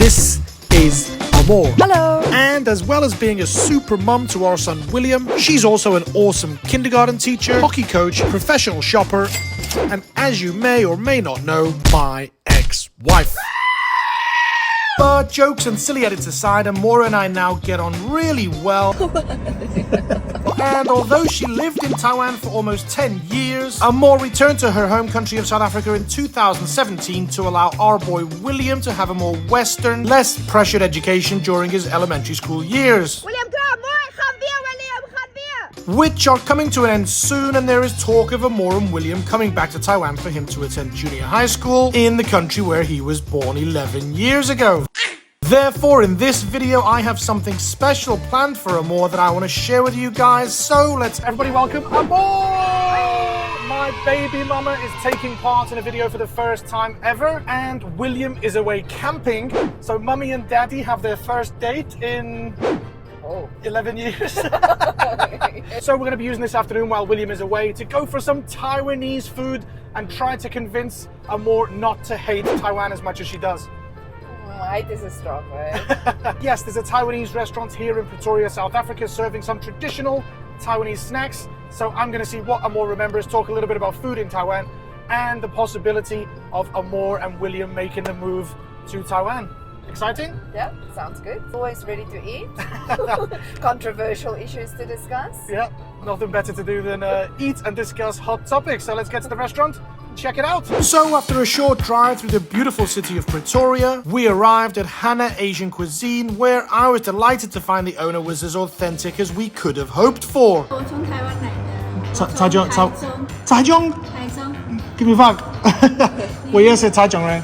This is Amor. Hello. And as well as being a super mum to our son William, she's also an awesome kindergarten teacher, hockey coach, professional shopper, and as you may or may not know, my ex-wife. But jokes and silly edits aside, Amor and I now get on really well. And although she lived in Taiwan for almost 10 years, Amor returned to her home country of South Africa in 2017 to allow our boy William to have a more Western, less pressured education during his elementary school years. Which are coming to an end soon, and there is talk of Amor and William coming back to Taiwan for him to attend junior high school in the country where he was born 11 years ago. Therefore, in this video, I have something special planned for Amor that I want to share with you guys. So let's everybody welcome Amor! My baby mama is taking part in a video for the first time ever, and William is away camping. So mummy and daddy have their first date in 11 years. So we're going to be using this afternoon while William is away to go for some Taiwanese food and try to convince Amor not to hate Taiwan as much as she does. Hate is a strong word. Yes, there's a Taiwanese restaurant here in Pretoria, South Africa, serving some traditional Taiwanese snacks. So I'm going to see what Amor remembers, talk a little bit about food in Taiwan, and the possibility of Amor and William making the move to Taiwan. Exciting? Yeah, sounds good. Always ready to eat. Controversial issues to discuss. Yeah, nothing better to do than eat and discuss hot topics. So let's get to the restaurant. Check it out. So after a short drive through the beautiful city of Pretoria, we arrived at Hana Asian Cuisine, where I was delighted to find the owner was as authentic as we could have hoped for. 我从台湾来的。台中 Give me a fuck. 我也是台中人。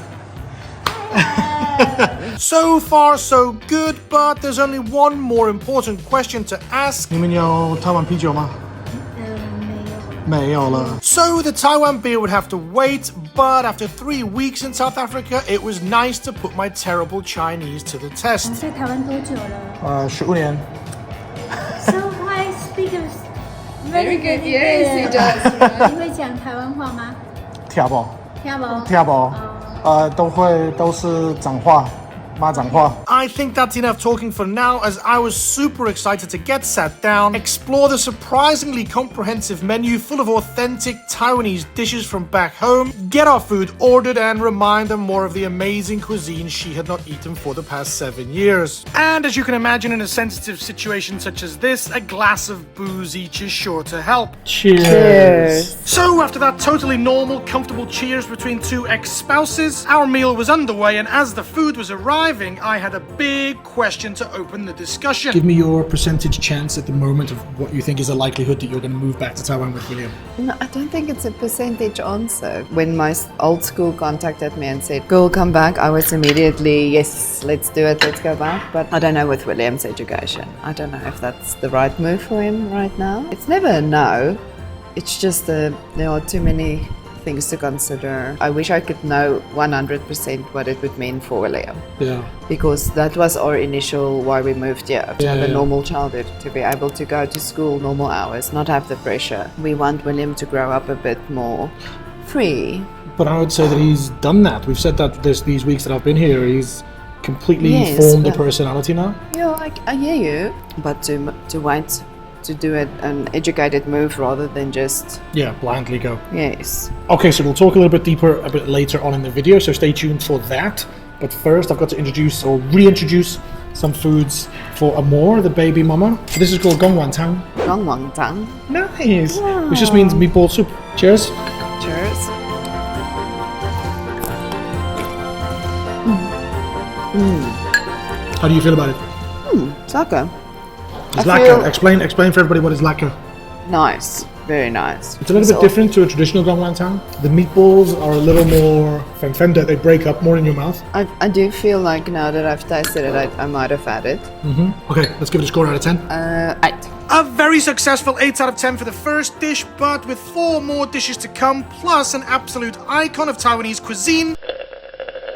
So far, so good, but there's only one more important question to ask. 你们有台湾啤酒吗？没有了。So the Taiwan beer would have to wait, but after 3 weeks in South Africa, it was nice to put my terrible Chinese to the test. 在台湾多久了15年。So I speak Very good, yes, he does. 你会讲台湾话吗？听不？听不？都是脏话。I think that's enough talking for now, as I was super excited to get sat down, explore the surprisingly comprehensive menu full of authentic Taiwanese dishes from back home, get our food ordered, and remind them more of the amazing cuisine she had not eaten for the past 7 years. And as you can imagine, in a sensitive situation such as this, a glass of booze each is sure to help. Cheers! So after that totally normal, comfortable cheers between two ex-spouses, our meal was underway, and as the food was arriving, I had a big question to open the discussion. Give me your percentage chance at the moment of what you think is the likelihood that you're going to move back to Taiwan with William. No, I don't think it's a percentage answer. When my old school contacted me and said, "Girl, come back," I was immediately, yes, let's do it, let's go back. But I don't know with William's education. I don't know if that's the right move for him right now. It's never a no. It's just there are too many things to consider. I wish I could know 100% what it would mean for William. Yeah. Because that was our initial why we moved here, to have a normal childhood, to be able to go to school normal hours, not have the pressure. We want William to grow up a bit more free. But I would say that he's done that. We've said that these weeks that I've been here, he's completely formed a personality now. Yeah, I hear you. But to wait to do an educated move rather than just blindly go. Yes. Okay, so we'll talk a little bit deeper a bit later on in the video, so stay tuned for that. But first I've got to introduce or reintroduce some foods for Amor, the baby mama. This is called gongwantang. Gongwantang. Nice. Wow. Which just means meatball soup. Cheers. Cheers. How do you feel about it? It's okay. It's lacquer. Explain for everybody what is lacquer. Nice. Very nice. It's a little bit different to a traditional gongwantang. The meatballs are a little more fender. They break up more in your mouth. I do feel like now that I've tasted it, I might have had it. Okay, let's give it a score out of 10. 8. A very successful 8 out of 10 for the first dish, but with 4 more dishes to come, plus an absolute icon of Taiwanese cuisine.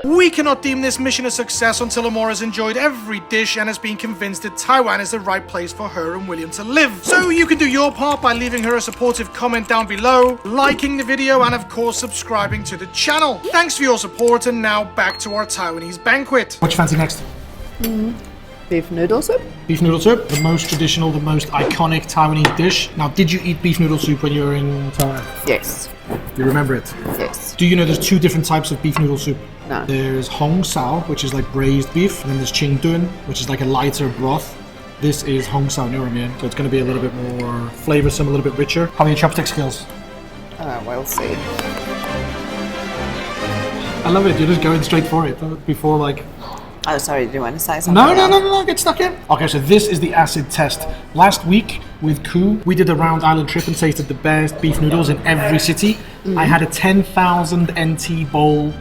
We cannot deem this mission a success until Amor has enjoyed every dish and has been convinced that Taiwan is the right place for her and William to live. So you can do your part by leaving her a supportive comment down below, liking the video, and of course subscribing to the channel. Thanks for your support, and now back to our Taiwanese banquet. What you fancy next? Beef noodle soup. Beef noodle soup, the most traditional, the most iconic Taiwanese dish. Now, did you eat beef noodle soup when you were in Taiwan? Yes. You remember it? Yes. Do you know there's two different types of beef noodle soup? No. There's Hong Sao, which is like braised beef, and then there's Ching Dun, which is like a lighter broth. This is Hong Sao Nuramian, so it's going to be a little bit more flavoursome, a little bit richer. How are your chopstick skills? We'll see. I love it, you're just going straight for it before like... Oh, sorry, do you want to say something? No, get stuck in. Okay, so this is the acid test. Last week with Koo, we did a round island trip and tasted the best beef noodles in every city. I had a 10,000 NT bowl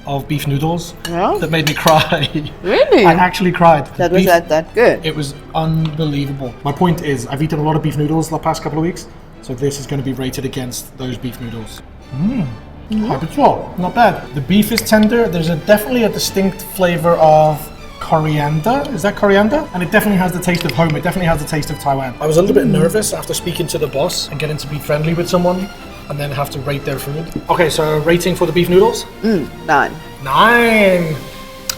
of beef noodles that made me cry. Really? I actually cried. That was that good? It was unbelievable. My point is, I've eaten a lot of beef noodles the past couple of weeks, so this is going to be rated against those beef noodles. Not bad. The beef is tender. There's definitely a distinct flavor of coriander. Is that coriander? And it definitely has the taste of home. It definitely has the taste of Taiwan. I was a little bit nervous after speaking to the boss and getting to be friendly with someone and then have to rate their food. Okay, so rating for the beef noodles? 9. 9.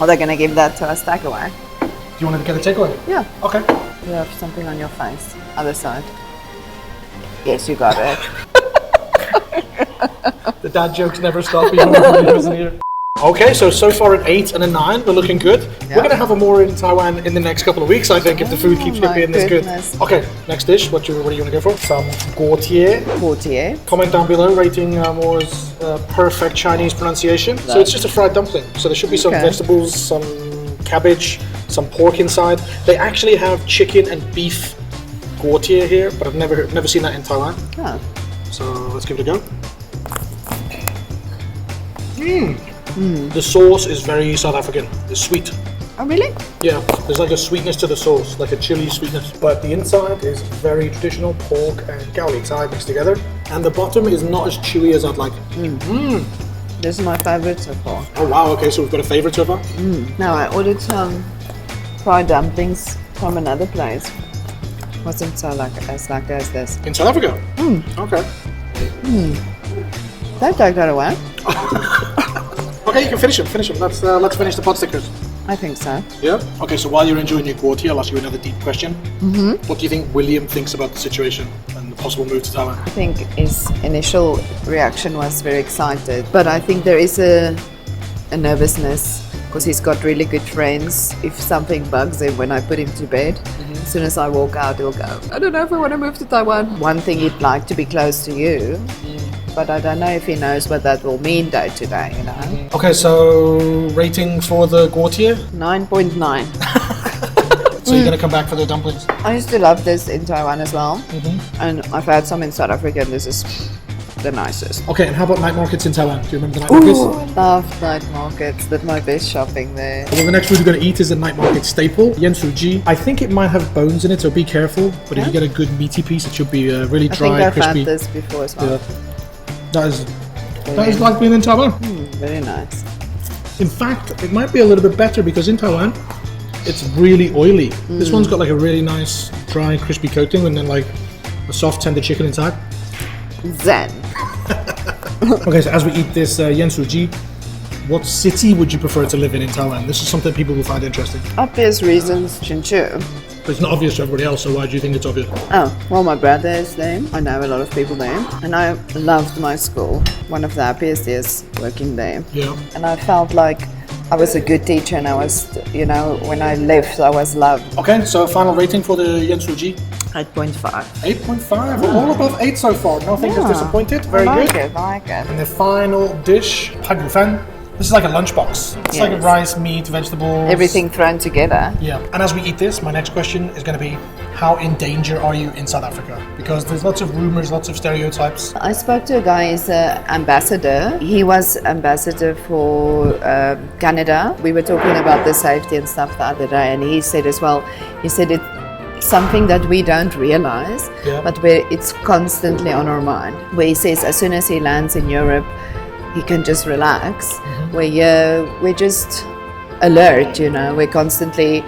Are they going to give that to us takeaway? Do you want to get a takeaway? Yeah. Okay. You have something on your face. Other side. Yes, you got it. The dad jokes never stop even when he wasn't here. Okay, so far an 8 and a 9. We're looking good. Yeah. We're going to have Amor in Taiwan in the next couple of weeks, I think, if the food keeps being this good. Okay, next dish. What do you want to go for? Some guotie. Guotie. Comment down below rating Amor's perfect Chinese pronunciation. So it's just a fried dumpling. So there should be some vegetables, some cabbage, some pork inside. They actually have chicken and beef guotie here, but I've never seen that in Taiwan. Oh. So let's give it a go. The sauce is very South African. It's sweet. Oh, really? Yeah, there's like a sweetness to the sauce, like a chili sweetness. But the inside is very traditional pork and gaoli Thai mixed together. And the bottom is not as chewy as I'd like. This is my favorite so far. Oh wow, okay, so we've got a favorite so far? Now, I ordered some fried dumplings from another place. Wasn't so as this. In South Africa? Okay. Don't take that away. Okay, you can finish them. Let's finish the pot stickers. I think so. Yeah? Okay, so while you're enjoying your guotie, I'll ask you another deep question. What do you think William thinks about the situation and the possible move to Taiwan? I think his initial reaction was very excited, but I think there is a nervousness because he's got really good friends. If something bugs him when I put him to bed, as soon as I walk out, he'll go, I don't know if I want to move to Taiwan. One thing he'd like to be close to you, but I don't know if he knows what that will mean day to day, you know? Okay, so rating for the guotie? 9.9. So you're gonna come back for the dumplings? I used to love this in Taiwan as well, and I've had some in South Africa, and this is the nicest. Okay, and how about night markets in Taiwan? Do you remember the night markets? I love night markets. That's my best shopping there. Well, the next food we're going to eat is a night market staple, yensuji. I think it might have bones in it, so be careful. But if you get a good meaty piece, it should be really dry, I think I've crispy. had this before as well. Yeah. That is like being in Taiwan. Very nice. In fact, it might be a little bit better because in Taiwan, it's really oily. This one's got like a really nice, dry, crispy coating and then like a soft, tender chicken inside. Zen. Okay, so as we eat this yensuji, what city would you prefer to live in Taiwan? This is something people will find interesting. Obvious reasons, Chinchu. But it's not obvious to everybody else, so why do you think it's obvious? Oh, well, my brother is there. I know a lot of people there. And I loved my school. One of the happiest years working there. Yeah. And I felt like I was a good teacher and I was, you know, when I left, I was loved. Okay, so final rating for the yensuji? 8.5. 8.5. We're all above 8 so far. Nothing has disappointed. Very good. I like it. And the final dish, pagufan. This is like a lunchbox. It's like a rice, meat, vegetables. Everything thrown together. Yeah. And as we eat this, my next question is going to be, how in danger are you in South Africa? Because there's lots of rumors, lots of stereotypes. I spoke to a guy, he's an ambassador. He was ambassador for Canada. We were talking about the safety and stuff the other day, and he said as well, he said it's something that we don't realize, but where it's constantly on our mind. Where he says as soon as he lands in Europe, he can just relax. We're just alert, you know. We're constantly,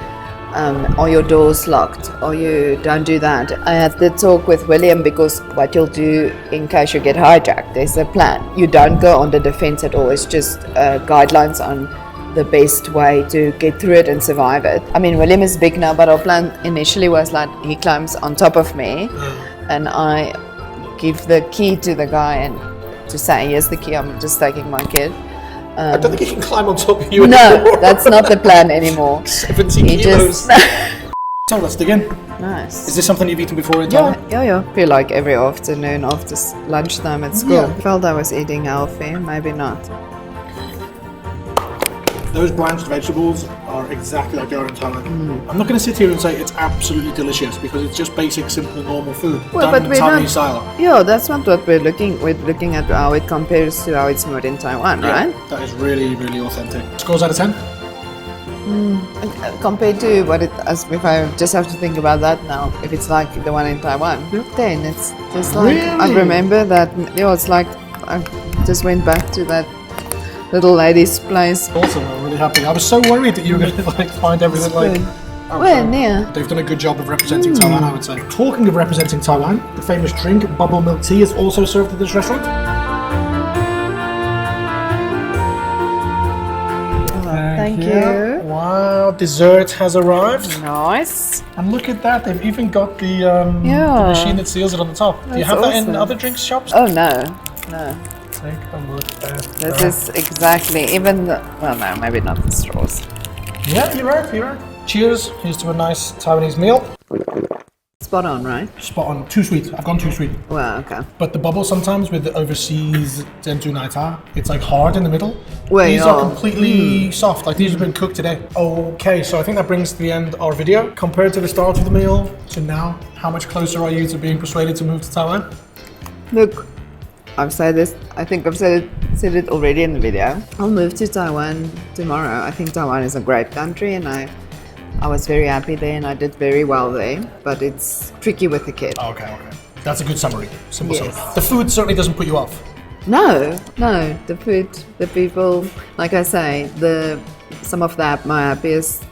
are your doors locked? Or you don't do that. I had the talk with William because what you'll do in case you get hijacked, there's a plan. You don't go on the defense at all. It's just guidelines on the best way to get through it and survive it. I mean, William is big now, but our plan initially was like he climbs on top of me and I give the key to the guy and to say, here's the key, I'm just taking my kid. I don't think he can climb on top of you No, anymore. that's not the plan anymore. 17 He kilos. just... So let's dig in. Nice. Is this something you've eaten before in Taiwan? Yeah. I feel like every afternoon after lunchtime at school. Yeah. I felt I was eating healthy, maybe not. Those blanched vegetables are exactly like they are in Thailand. I'm not going to sit here and say it's absolutely delicious because it's just basic, simple, normal food done in Taiwanese style. Yeah, that's not what we're looking. We're looking at how it compares to how it's made in Taiwan, right? That is really, really authentic. Scores out of 10? Compared to what it, as if I just have to think about that now, if it's like the one in Taiwan, 10. It's just like I Really? remember that. Yeah, it's like I just went back to that little lady's place. Awesome, I'm really happy. I was so worried that you were going to like find everything like... Where near? They've done a good job of representing Taiwan, I would say. Talking of representing Taiwan, the famous drink, bubble milk tea, is also served at this restaurant. Thank you. Wow, dessert has arrived. Nice. And look at that, they've even got the machine that seals it on the top. Do you That's have that in awesome. other drinks shops? Oh no. Take a look at This that. is exactly even the, well no, maybe not the straws. Yeah, you're right. Cheers, here's to a nice Taiwanese meal. Spot on, right? Spot on, too sweet. I've gone too sweet. Well, okay. But the bubble sometimes with the overseas Zhenju Naita, it's like hard in the middle. Well, these yeah. are completely soft, like these have been cooked today. Okay, so I think that brings to the end our video. Compared to the start of the meal to now, how much closer are you to being persuaded to move to Taiwan? Look, I've said this, I think I've said it already in the video. I'll move to Taiwan tomorrow. I think Taiwan is a great country and I was very happy there and I did very well there, but it's tricky with the kid. Okay. That's a good summary. Simple Yes. summary. The food certainly doesn't put you off. No, the food, the people, like I say, some of that, my happiest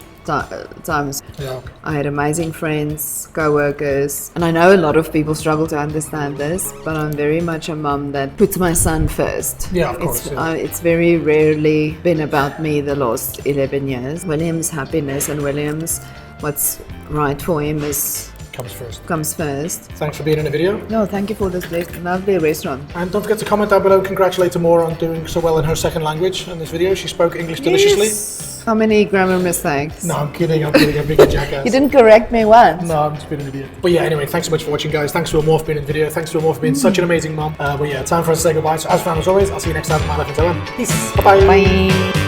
times. Yeah. I had amazing friends, co-workers, and I know a lot of people struggle to understand this, but I'm very much a mum that puts my son first. Yeah, of course. It's very rarely been about me the last 11 years. William's happiness and William's what's right for him comes first. Thanks for being in the video. No, thank you for this lovely restaurant. And don't forget to comment down below, congratulate Amor on doing so well in her second language in this video. She spoke English deliciously. Yes. How many grammar mistakes? No, I'm kidding, I'm being a jackass. You didn't correct me once. No, I'm just being an idiot. But yeah, anyway, thanks so much for watching, guys. Thanks to Amor for being in the video. Thanks to Amor for being such an amazing mom. But yeah, time for us to say goodbye. So as fun as always, I'll see you next time at My Life in Taiwan. Peace. Bye-bye. Bye.